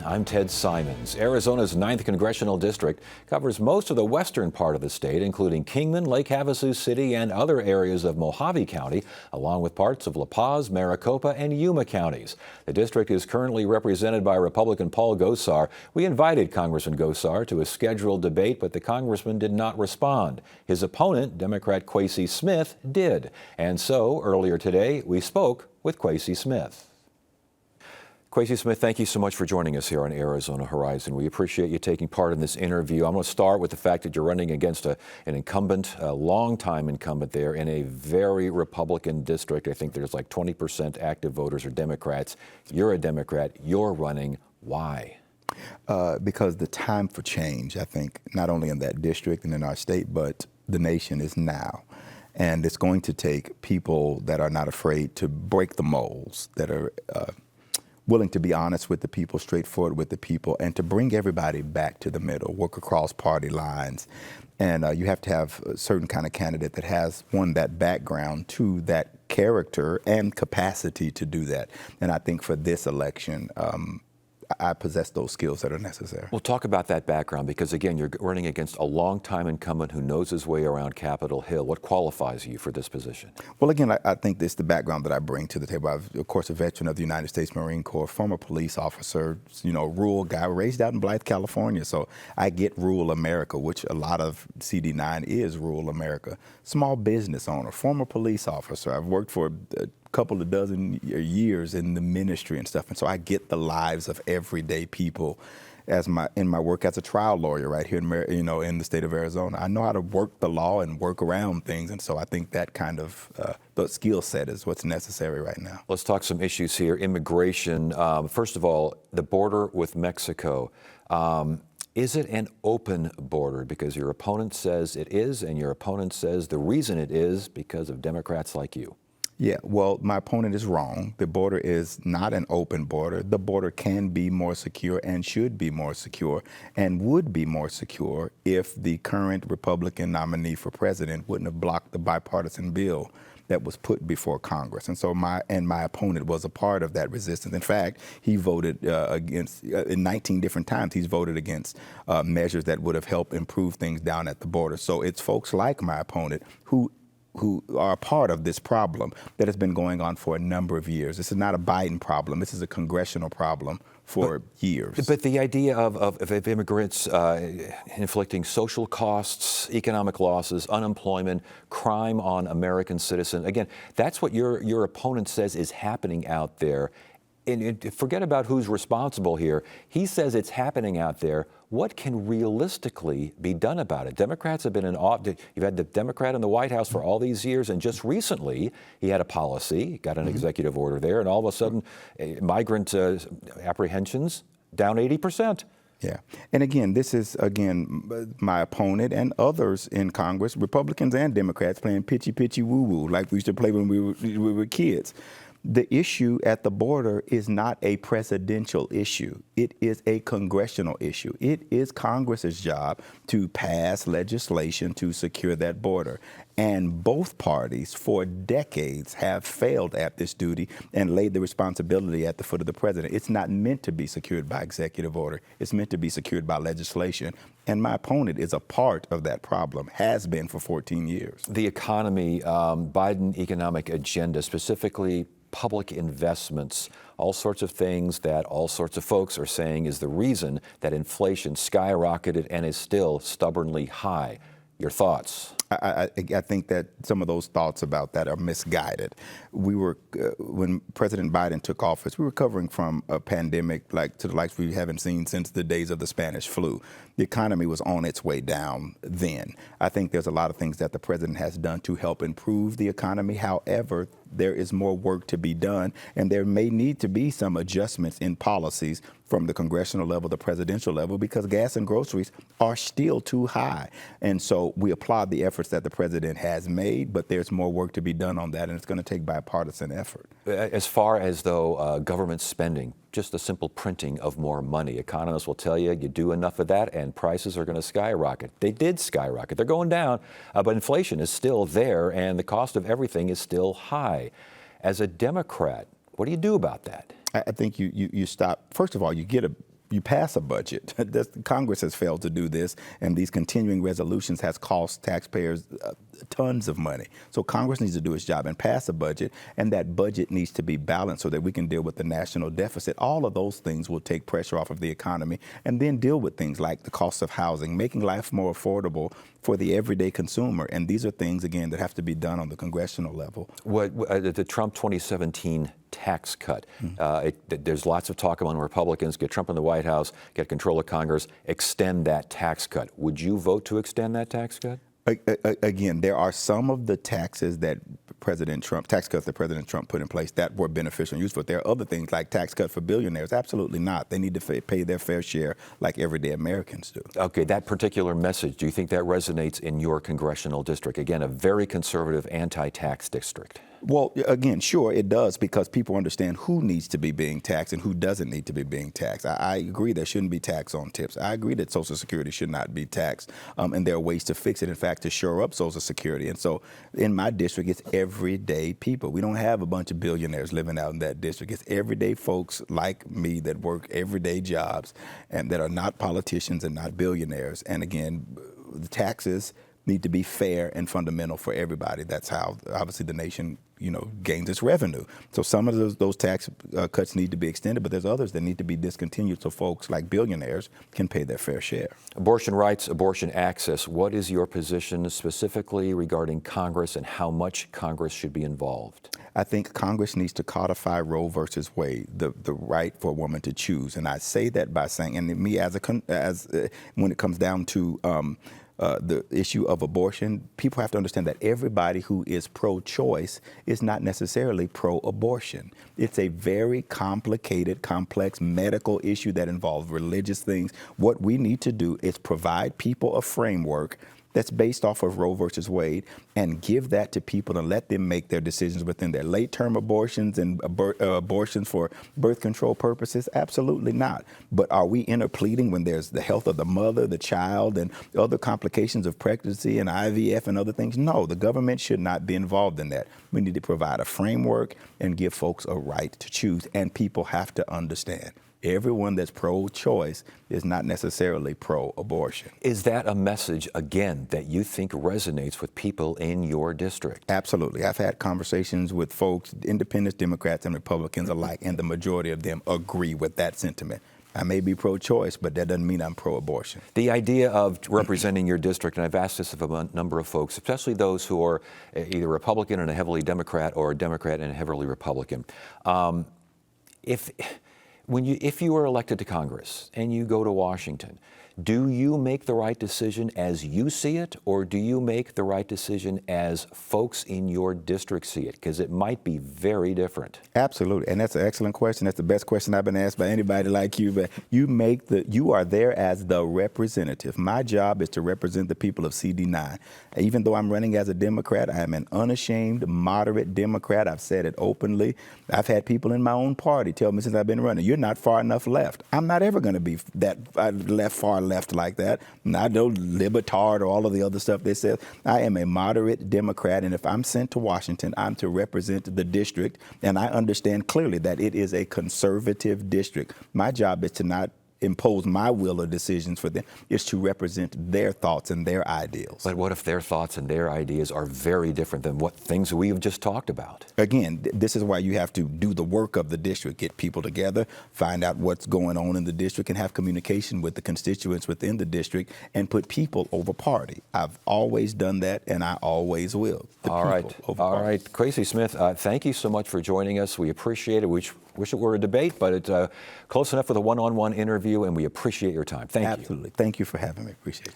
I'm Ted Simons. Arizona's 9th Congressional District covers most of the western part of the state, including Kingman, Lake Havasu City, and other areas of Mojave County, along with parts of La Paz, Maricopa, and Yuma counties. The district is currently represented by Republican Paul Gosar. We invited Congressman Gosar to a scheduled debate, but the congressman did not respond. His opponent, Democrat Kwesi Smith, did. And so, earlier today, we spoke with Kwesi Smith. Kwesi Smith, thank you so much for joining us here on Arizona Horizon. We appreciate you taking part in this interview. I'm going to start with the fact that you're running against an incumbent, a longtime incumbent there in a very Republican district. I think there's like 20% active voters are Democrats. You're a Democrat. You're running. Why? Because the time for change, I think, not only in that district and in our state, but the nation is now. And it's going to take people that are not afraid to break the molds, that are willing to be honest with the people, straightforward with the people, and to bring everybody back to the middle, work across party lines. And you have to have a certain kind of candidate that has, one, that background, two, that character and capacity to do that. And I think for this election, I possess those skills that are necessary. We'll talk about that background because, again, you're running against a longtime incumbent who knows his way around Capitol Hill. What qualifies you for this position? Well, again, I think it's the background that I bring to the table. I'm, of course, a veteran of the United States Marine Corps, former police officer, rural guy, raised out in Blythe, California. So I get rural America, which a lot of CD9 is rural America. Small business owner, former police officer. I've worked for couple of dozen years in the ministry and stuff, and so I get the lives of everyday people in my work as a trial lawyer right here in the state of Arizona. I know how to work the law and work around things, and so I think that kind of the skill set is what's necessary right now. Let's talk some issues here. Immigration. First of all, the border with Mexico. Is it an open border? Because your opponent says it is, and your opponent says the reason it is because of Democrats like you. Yeah, well, my opponent is wrong. The border is not an open border. The border can be more secure and should be more secure and would be more secure if the current Republican nominee for president wouldn't have blocked the bipartisan bill that was put before Congress. And so my opponent was a part of that resistance. In fact, he voted against, in 19 different times, he's voted against measures that would have helped improve things down at the border. So it's folks like my opponent who are a part of this problem that has been going on for a number of years. This is not a Biden problem. This is a congressional problem for years. But the idea of immigrants inflicting social costs, economic losses, unemployment, crime on American citizens, again, that's what your opponent says is happening out there. And forget about who's responsible here. He says it's happening out there. What can realistically be done about it? Democrats have been you've had the Democrat in the White House for all these years, and just recently he had a policy, got an executive order there, and all of a sudden migrant apprehensions down 80%. Yeah. And again, this is, my opponent and others in Congress, Republicans and Democrats, playing pitchy woo-woo like we used to play when we were kids. The issue at the border is not a presidential issue. It is a congressional issue. It is Congress's job to pass legislation to secure that border. And both parties for decades have failed at this duty and laid the responsibility at the foot of the president. It's not meant to be secured by executive order. It's meant to be secured by legislation. And my opponent is a part of that problem, has been for 14 years. The economy, Biden economic agenda, specifically public investments, all sorts of things that all sorts of folks are saying is the reason that inflation skyrocketed and is still stubbornly high. Your thoughts? I think that some of those thoughts about that are misguided. We were, when President Biden took office, we were recovering from a pandemic to the likes we haven't seen since the days of the Spanish flu. The economy was on its way down then. I think there's a lot of things that the president has done to help improve the economy. However, there is more work to be done, and there may need to be some adjustments in policies from the congressional level, the presidential level, because gas and groceries are still too high. And so we applaud the efforts that the president has made, but there's more work to be done on that, and it's going to take bipartisan effort. As far as, though, government spending, just the simple printing of more money, economists will tell you, you do enough of that and prices are going to skyrocket. They did skyrocket. They're going down, but inflation is still there, and the cost of everything is still high. As a Democrat, what do you do about that? I think you stop. First of all, you get a you pass a budget. Congress has failed to do this, and these continuing resolutions has cost taxpayers tons of money. So Congress needs to do its job and pass a budget, and that budget needs to be balanced so that we can deal with the national deficit. All of those things will take pressure off of the economy, and then deal with things like the cost of housing, making life more affordable for the everyday consumer. And these are things, again, that have to be done on the congressional level. The Trump 2017 tax cut, there's lots of talk among Republicans, get Trump in the White House, get control of Congress, extend that tax cut. Would you vote to extend that tax cut? Again, there are some of the taxes that tax cuts that President Trump put in place that were beneficial and useful. There are other things like tax cut for billionaires. Absolutely not. They need to pay their fair share like everyday Americans do. Okay, that particular message, do you think that resonates in your congressional district? Again, a very conservative anti-tax district. Well, again, sure, it does, because people understand who needs to be being taxed and who doesn't need to be being taxed. I agree there shouldn't be tax on tips. I agree that Social Security should not be taxed, and there are ways to fix it, in fact, to shore up Social Security. And so in my district, it's everyday people. We don't have a bunch of billionaires living out in that district. It's everyday folks like me that work everyday jobs and that are not politicians and not billionaires. And again, the taxes need to be fair and fundamental for everybody. That's how, obviously, the nation gains its revenue. So some of those tax cuts need to be extended, but there's others that need to be discontinued so folks like billionaires can pay their fair share. Abortion rights, abortion access. What is your position specifically regarding Congress and how much Congress should be involved? I think Congress needs to codify Roe versus Wade, the right for a woman to choose. And I say that by saying, and me when it comes down to the issue of abortion, people have to understand that everybody who is pro-choice is not necessarily pro-abortion. It's a very complicated, complex medical issue that involves religious things. What we need to do is provide people a framework that's based off of Roe versus Wade and give that to people and let them make their decisions within their late-term abortions and abortions for birth control purposes? Absolutely not. But are we interpleading when there's the health of the mother, the child, and other complications of pregnancy and IVF and other things? No, the government should not be involved in that. We need to provide a framework and give folks a right to choose, and people have to understand. Everyone that's pro-choice is not necessarily pro-abortion. Is that a message, again, that you think resonates with people in your district? Absolutely. I've had conversations with folks, independents, Democrats, and Republicans alike, and the majority of them agree with that sentiment. I may be pro-choice, but that doesn't mean I'm pro-abortion. The idea of representing your district, and I've asked this of a number of folks, especially those who are either Republican and a heavily Democrat or a Democrat and a heavily Republican. If you are elected to Congress and you go to Washington, do you make the right decision as you see it, or do you make the right decision as folks in your district see it? Because it might be very different. Absolutely, and that's an excellent question. That's the best question I've been asked by anybody like you. But you are there as the representative. My job is to represent the people of CD9. Even though I'm running as a Democrat, I am an unashamed, moderate Democrat. I've said it openly. I've had people in my own party tell me since I've been running, "You're not far enough left." I'm not ever going to be that far left like that. Not no libertard or all of the other stuff they said. I am a moderate Democrat, and if I'm sent to Washington, I'm to represent the district, and I understand clearly that it is a conservative district. My job is to not impose my will or decisions for them. Is to represent their thoughts and their ideals. But what if their thoughts and their ideas are very different than what things we have just talked about? Again, this is why you have to do the work of the district, get people together, find out what's going on in the district, and have communication with the constituents within the district, and put people over party. I've always done that, and I always will. All right. Kwesi Smith, thank you so much for joining us. We appreciate it. We wish it were a debate, but it's close enough for the one-on-one interview, and we appreciate your time. Thank you. Absolutely. Thank you for having me. Appreciate you.